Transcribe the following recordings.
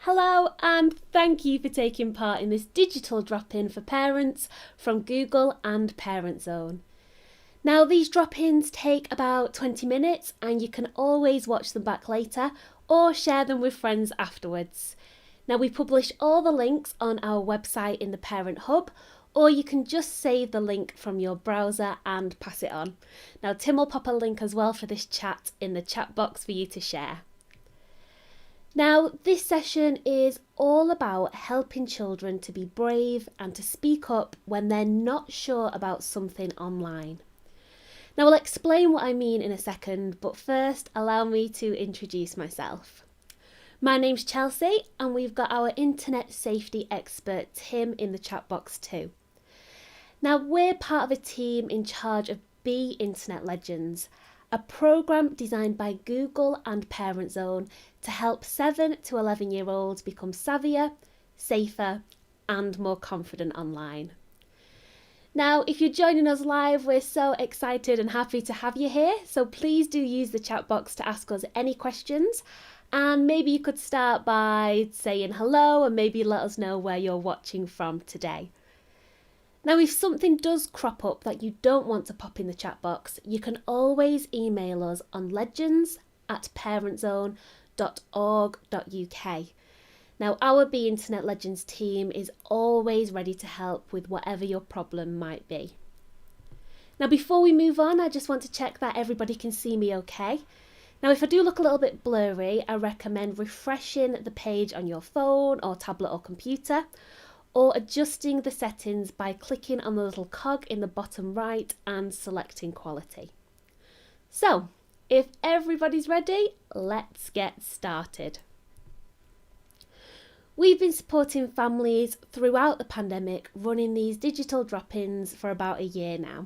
Hello, and thank you for taking part in this digital drop-in for parents from Google and Parent Zone. Now, these drop-ins take about 20 minutes and you can always watch them back later or share them with friends afterwards. Now, we publish all the links on our website in the Parent Hub, or you can just save the link from your browser and pass it on. Now, Tim will pop a link as well for this chat in the chat box for you to share. Now, this session is all about helping children to be brave and to speak up when they're not sure about something online. Now, I'll explain what I mean in a second, but first allow me to introduce myself. My name's Chelsea and we've got our internet safety expert Tim in the chat box too. Now, we're part of a team in charge of Be Internet Legends, a programme designed by Google and Parent Zone to help 7 to 11-year-olds become savvier, safer and more confident online. Now, if you're joining us live, we're so excited and happy to have you here, so please do use the chat box to ask us any questions, and maybe you could start by saying hello and maybe let us know where you're watching from today. Now, if something does crop up that you don't want to pop in the chat box, you can always email us on legends@parentzone.org.uk. Now, our Be Internet Legends team is always ready to help with whatever your problem might be. Now, before we move on, I just want to check that everybody can see me okay. Now, if I do look a little bit blurry, I recommend refreshing the page on your phone or tablet or computer, or adjusting the settings by clicking on the little cog in the bottom right and selecting quality. So, if everybody's ready, let's get started. We've been supporting families throughout the pandemic, running these digital drop-ins for about a year now.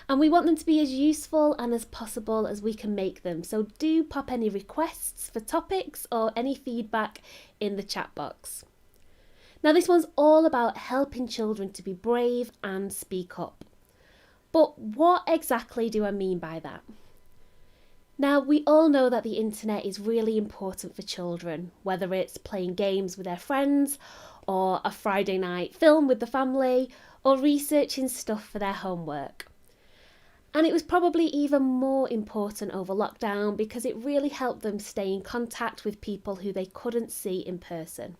And we want them to be as useful and as possible as we can make them. So do pop any requests for topics or any feedback in the chat box. Now, this one's all about helping children to be brave and speak up. But what exactly do I mean by that? Now, we all know that the internet is really important for children, whether it's playing games with their friends, or a Friday night film with the family, or researching stuff for their homework. And it was probably even more important over lockdown because it really helped them stay in contact with people who they couldn't see in person.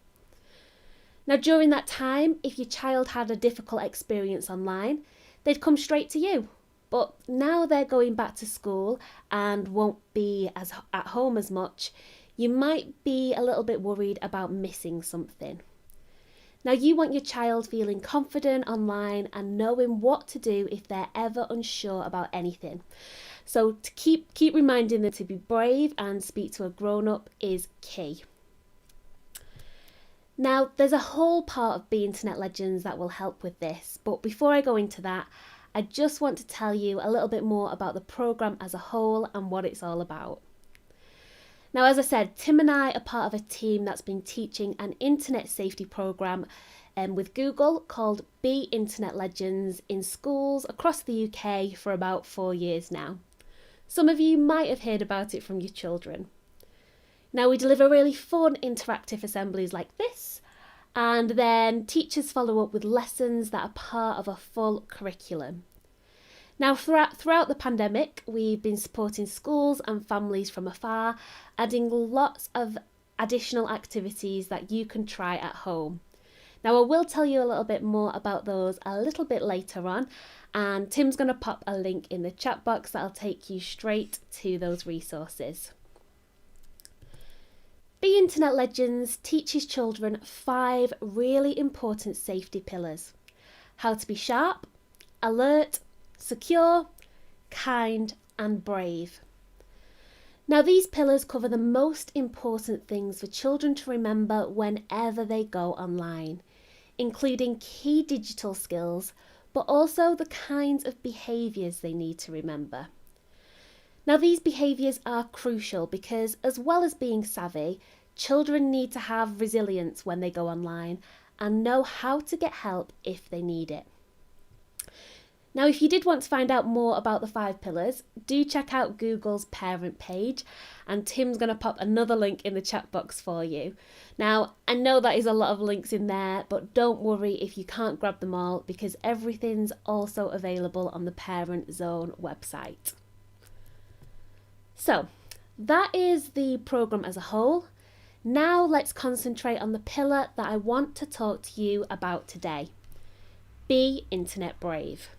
Now, during that time, if your child had a difficult experience online, they'd come straight to you. But now they're going back to school and won't be as at home as much, you might be a little bit worried about missing something. Now, you want your child feeling confident online and knowing what to do if they're ever unsure about anything. So to keep reminding them to be brave and speak to a grown-up is key. Now, there's a whole part of Be Internet Legends that will help with this, but before I go into that, I just want to tell you a little bit more about the programme as a whole and what it's all about. Now, as I said, Tim and I are part of a team that's been teaching an internet safety programme with Google called Be Internet Legends in schools across the UK for about 4 years now. Some of you might have heard about it from your children. Now, we deliver really fun interactive assemblies like this, and then teachers follow up with lessons that are part of a full curriculum. Now, throughout the pandemic, we've been supporting schools and families from afar, adding lots of additional activities that you can try at home. Now, I will tell you a little bit more about those a little bit later on, and Tim's going to pop a link in the chat box that'll take you straight to those resources. Be Internet Legends teaches children 5 really important safety pillars: how to be sharp, alert, secure, kind and brave. Now, these pillars cover the most important things for children to remember whenever they go online, including key digital skills, but also the kinds of behaviours they need to remember. Now, these behaviours are crucial because, as well as being savvy, children need to have resilience when they go online and know how to get help if they need it. Now, if you did want to find out more about the 5 pillars, do check out Google's parent page, and Tim's going to pop another link in the chat box for you. Now, I know that is a lot of links in there, but don't worry if you can't grab them all, because everything's also available on the Parent Zone website. So, that is the programme as a whole. Now let's concentrate on the pillar that I want to talk to you about today. Be internet brave.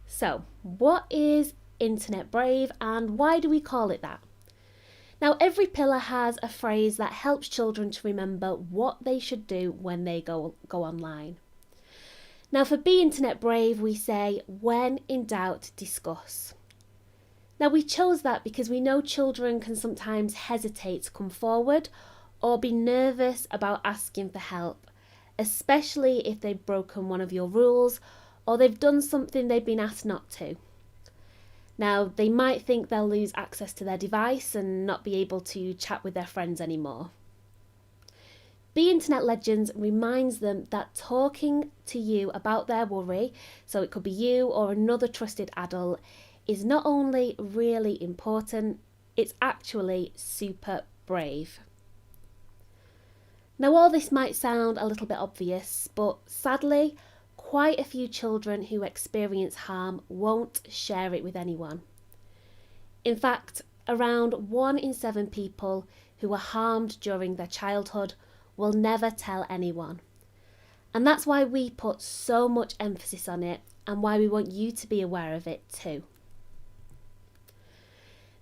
So, what is internet brave and why do we call it that? Now, every pillar has a phrase that helps children to remember what they should do when they go online. Now, for Be Internet Brave, we say, when in doubt, discuss. Now, we chose that because we know children can sometimes hesitate to come forward or be nervous about asking for help, especially if they've broken one of your rules or they've done something they've been asked not to. Now, they might think they'll lose access to their device and not be able to chat with their friends anymore. Be Internet Legends reminds them that talking to you about their worry, so it could be you or another trusted adult, is not only really important, it's actually super brave. Now, all this might sound a little bit obvious, but sadly, quite a few children who experience harm won't share it with anyone. In fact, around 1 in 7 people who were harmed during their childhood will never tell anyone. And that's why we put so much emphasis on it and why we want you to be aware of it too.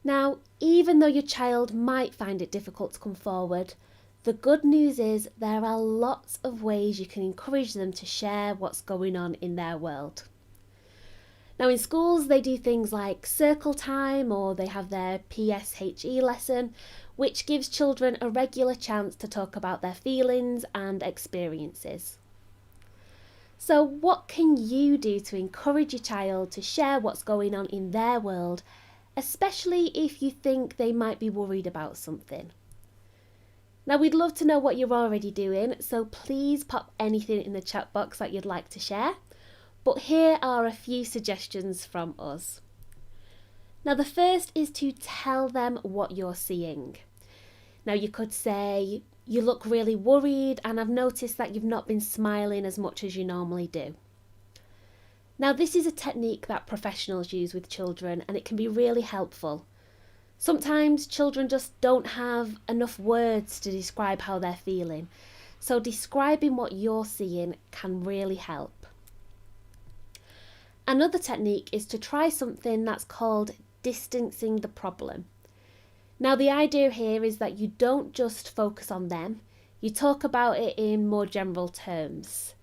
Now, even though your child might find it difficult to come forward, the good news is there are lots of ways you can encourage them to share what's going on in their world. Now, in schools, they do things like circle time or they have their PSHE lesson, which gives children a regular chance to talk about their feelings and experiences. So, what can you do to encourage your child to share what's going on in their world, especially if you think they might be worried about something? Now, we'd love to know what you're already doing, so please pop anything in the chat box that you'd like to share. But here are a few suggestions from us. Now, the first is to tell them what you're seeing. Now, you could say, you look really worried and I've noticed that you've not been smiling as much as you normally do. Now, this is a technique that professionals use with children and it can be really helpful. Sometimes children just don't have enough words to describe how they're feeling, so describing what you're seeing can really help. Another technique is to try something that's called distancing the problem. Now, the idea here is that you don't just focus on them, you talk about it in more general terms.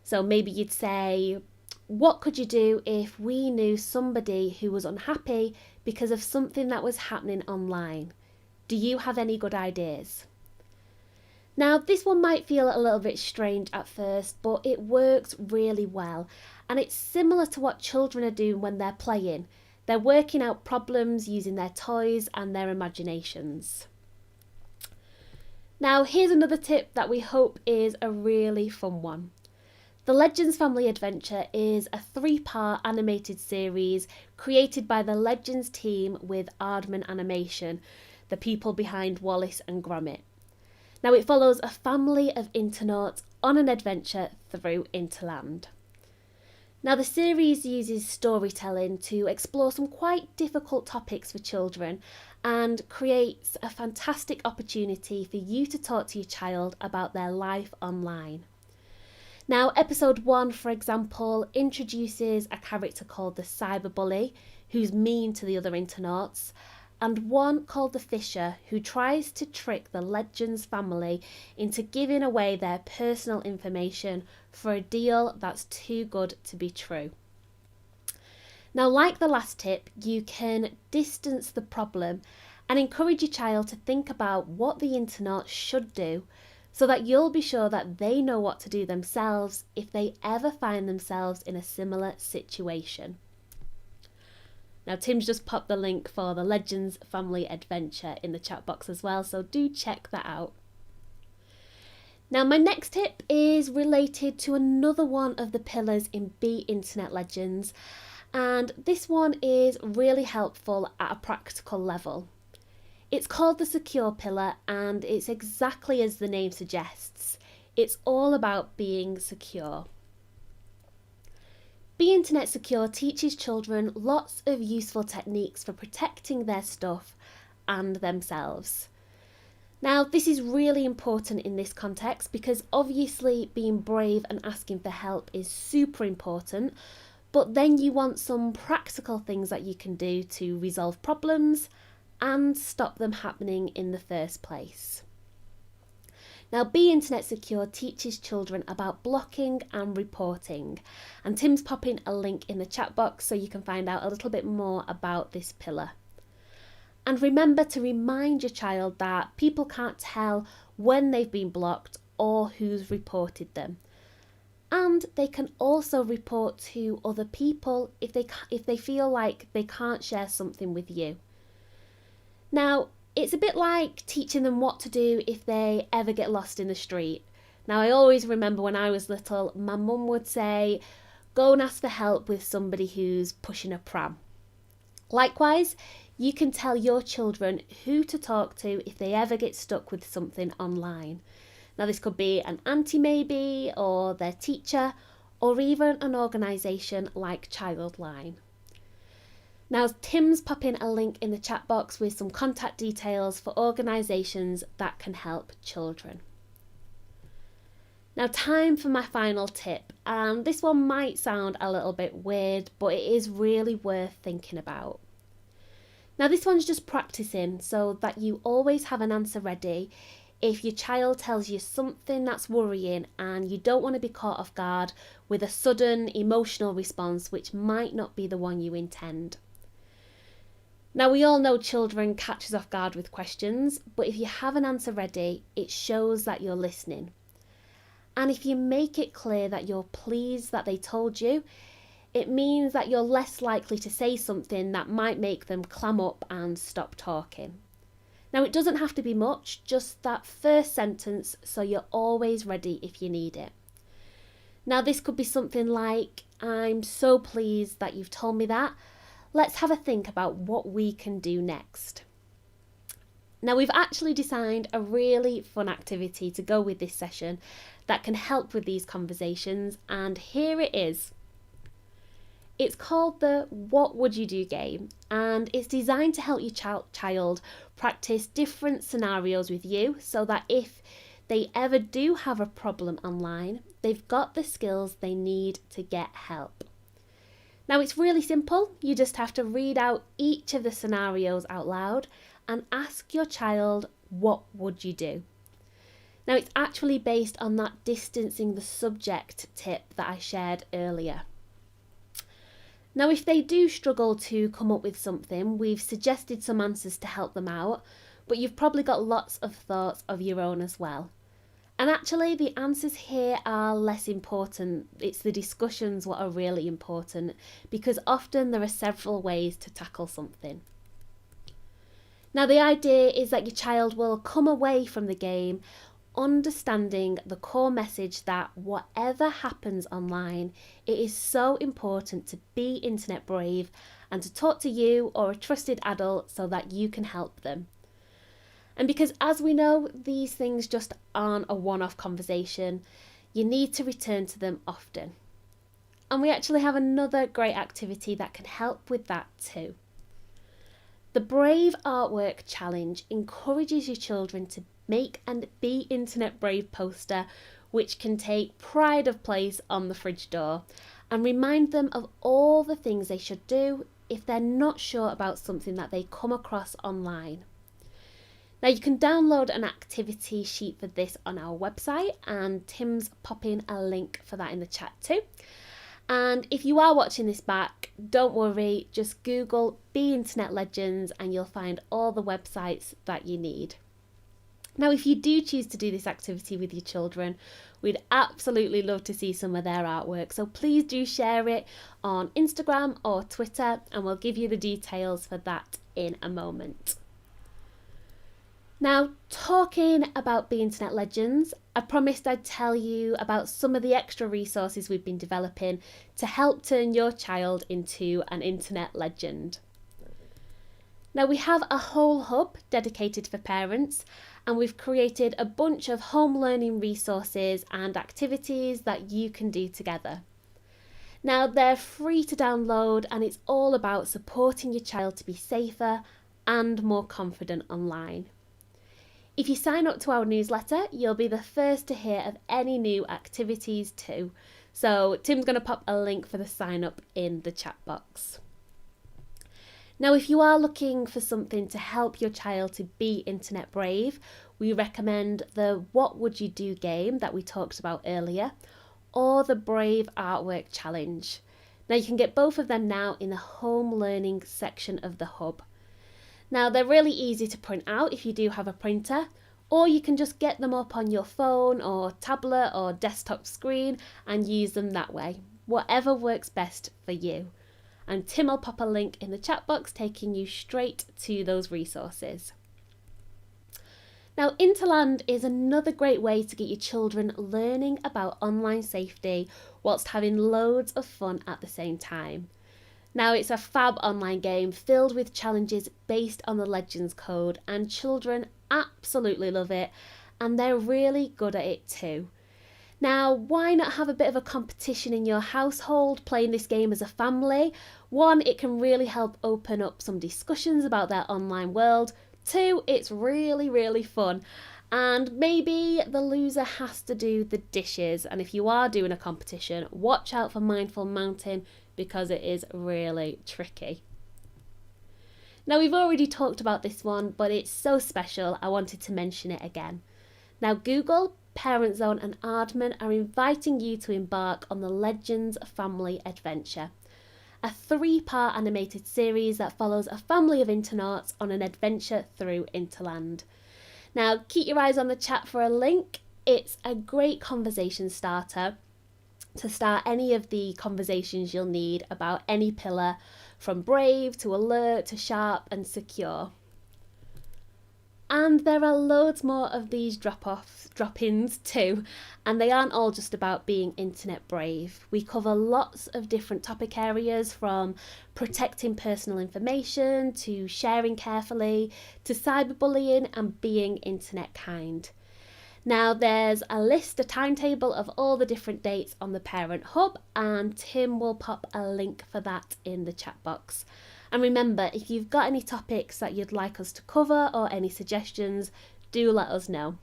So maybe you'd say, what could you do if we knew somebody who was unhappy because of something that was happening online? Do you have any good ideas? Now, this one might feel a little bit strange at first, but it works really well. And it's similar to what children are doing when they're playing. They're working out problems using their toys and their imaginations. Now, here's another tip that we hope is a really fun one. The Legends Family Adventure is a 3-part animated series created by the Legends team with Aardman Animation, the people behind Wallace and Gromit. Now, it follows a family of Internauts on an adventure through Interland. Now, the series uses storytelling to explore some quite difficult topics for children and creates a fantastic opportunity for you to talk to your child about their life online. Now, episode 1, for example, introduces a character called the Cyberbully, who's mean to the other Internauts, and one called the Fisher, who tries to trick the Legends family into giving away their personal information for a deal that's too good to be true. Now, like the last tip, you can distance the problem and encourage your child to think about what the Internauts should do, so that you'll be sure that they know what to do themselves if they ever find themselves in a similar situation. Now, Tim's just popped the link for the Legends Family Adventure in the chat box as well, so do check that out. Now, my next tip is related to another one of the pillars in Be Internet Legends, and this one is really helpful at a practical level. It's called the Secure Pillar, and it's exactly as the name suggests. It's all about being secure. Be Internet Secure teaches children lots of useful techniques for protecting their stuff and themselves. Now, this is really important in this context because obviously being brave and asking for help is super important, but then you want some practical things that you can do to resolve problems and stop them happening in the first place. Now, Be Internet Secure teaches children about blocking and reporting, and Tim's popping a link in the chat box so you can find out a little bit more about this pillar. And remember to remind your child that people can't tell when they've been blocked or who's reported them. And they can also report to other people if they feel like they can't share something with you. Now, it's a bit like teaching them what to do if they ever get lost in the street. Now, I always remember when I was little, my mum would say, go and ask for help with somebody who's pushing a pram. Likewise, you can tell your children who to talk to if they ever get stuck with something online. Now, this could be an auntie maybe, or their teacher, or even an organisation like Childline. Now, Tim's popping a link in the chat box with some contact details for organisations that can help children. Now, time for my final tip, and this one might sound a little bit weird, but it is really worth thinking about. Now, this one's just practicing so that you always have an answer ready if your child tells you something that's worrying and you don't want to be caught off guard with a sudden emotional response which might not be the one you intend. Now, we all know children catch us off guard with questions, but if you have an answer ready, it shows that you're listening. And if you make it clear that you're pleased that they told you, it means that you're less likely to say something that might make them clam up and stop talking. Now, it doesn't have to be much, just that first sentence, so you're always ready if you need it. Now, this could be something like, I'm so pleased that you've told me that. Let's have a think about what we can do next. Now, we've actually designed a really fun activity to go with this session that can help with these conversations, and here it is. It's called the What Would You Do game, and it's designed to help your child practice different scenarios with you so that if they ever do have a problem online, they've got the skills they need to get help. Now, it's really simple. You just have to read out each of the scenarios out loud and ask your child, what would you do? Now, it's actually based on that distancing the subject tip that I shared earlier. Now, if they do struggle to come up with something, we've suggested some answers to help them out, but you've probably got lots of thoughts of your own as well. And actually, the answers here are less important. It's the discussions what are really important, because often there are several ways to tackle something. Now, the idea is that your child will come away from the game understanding the core message that whatever happens online, it is so important to be internet brave and to talk to you or a trusted adult so that you can help them. And because, as we know, these things just aren't a one-off conversation, you need to return to them often. And we actually have another great activity that can help with that too. The Brave Artwork Challenge encourages your children to make and be internet brave poster which can take pride of place on the fridge door and remind them of all the things they should do if they're not sure about something that they come across online. Now, you can download an activity sheet for this on our website, and Tim's popping a link for that in the chat too. And if you are watching this back, don't worry, just Google Be Internet Legends and you'll find all the websites that you need. Now, if you do choose to do this activity with your children, we'd absolutely love to see some of their artwork. So please do share it on Instagram or Twitter, and we'll give you the details for that in a moment. Now, talking about the Internet Legends, I promised I'd tell you about some of the extra resources we've been developing to help turn your child into an Internet legend. Now, we have a whole hub dedicated for parents, and we've created a bunch of home learning resources and activities that you can do together. Now, they're free to download, and it's all about supporting your child to be safer and more confident online. If you sign up to our newsletter, you'll be the first to hear of any new activities too. So Tim's going to pop a link for the sign up in the chat box. Now, if you are looking for something to help your child to be internet brave, we recommend the What Would You Do game that we talked about earlier, or the Brave Artwork Challenge. Now, you can get both of them now in the home learning section of the hub. Now, they're really easy to print out if you do have a printer, or you can just get them up on your phone or tablet or desktop screen and use them that way, whatever works best for you. And Tim will pop a link in the chat box taking you straight to those resources. Now, Interland is another great way to get your children learning about online safety whilst having loads of fun at the same time. Now, it's a fab online game filled with challenges based on the Legends code, and children absolutely love it, and they're really good at it too. Now, why not have a bit of a competition in your household playing this game as a family? One, it can really help open up some discussions about their online world. Two, it's really, really fun. And maybe the loser has to do the dishes. And if you are doing a competition, watch out for Mindful Mountain because it is really tricky. Now, we've already talked about this one, but it's so special, I wanted to mention it again. Now, Google, Parent Zone and Aardman are inviting you to embark on the Legends Family Adventure, a 3-part animated series that follows a family of internauts on an adventure through Interland. Now, keep your eyes on the chat for a link. It's a great conversation starter to start any of the conversations you'll need about any pillar, from brave to alert to sharp and secure. And there are loads more of these drop-ins too, and they aren't all just about being internet brave. We cover lots of different topic areas, from protecting personal information to sharing carefully to cyberbullying and being internet kind. Now, there's a timetable of all the different dates on the Parent Hub, and Tim will pop a link for that in the chat box. And remember, if you've got any topics that you'd like us to cover or any suggestions, do let us know.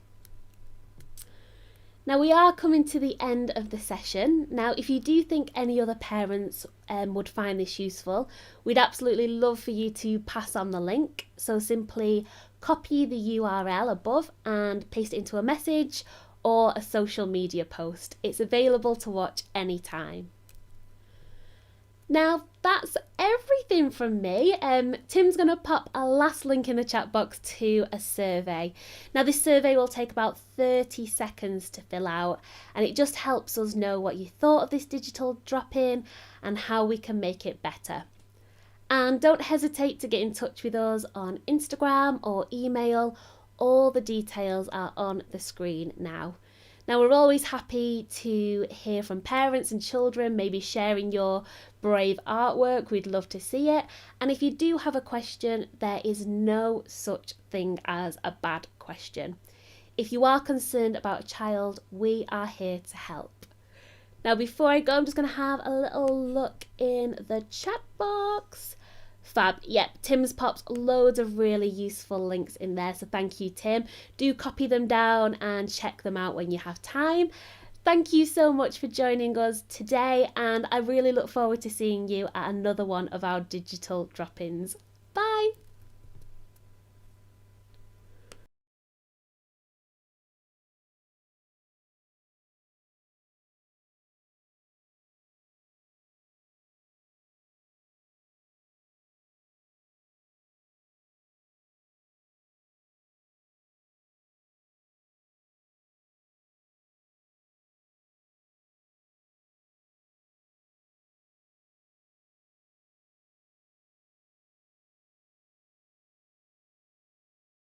Now, we are coming to the end of the session. Now, if you do think any other parents would find this useful, we'd absolutely love for you to pass on the link. So simply copy the URL above and paste it into a message or a social media post. It's available to watch anytime. Now, that's everything from me. Tim's going to pop a last link in the chat box to a survey. Now, this survey will take about 30 seconds to fill out, and it just helps us know what you thought of this digital drop-in and how we can make it better. And don't hesitate to get in touch with us on Instagram or email. All the details are on the screen now. Now, we're always happy to hear from parents and children, maybe sharing your brave artwork. We'd love to see it. And if you do have a question, there is no such thing as a bad question. If you are concerned about a child, we are here to help. Now, before I go, I'm just going to have a little look in the chat box. Fab. Yep, Tim's popped loads of really useful links in there, so thank you, Tim. Do copy them down and check them out when you have time. Thank you so much for joining us today, and I really look forward to seeing you at another one of our digital drop-ins. Bye!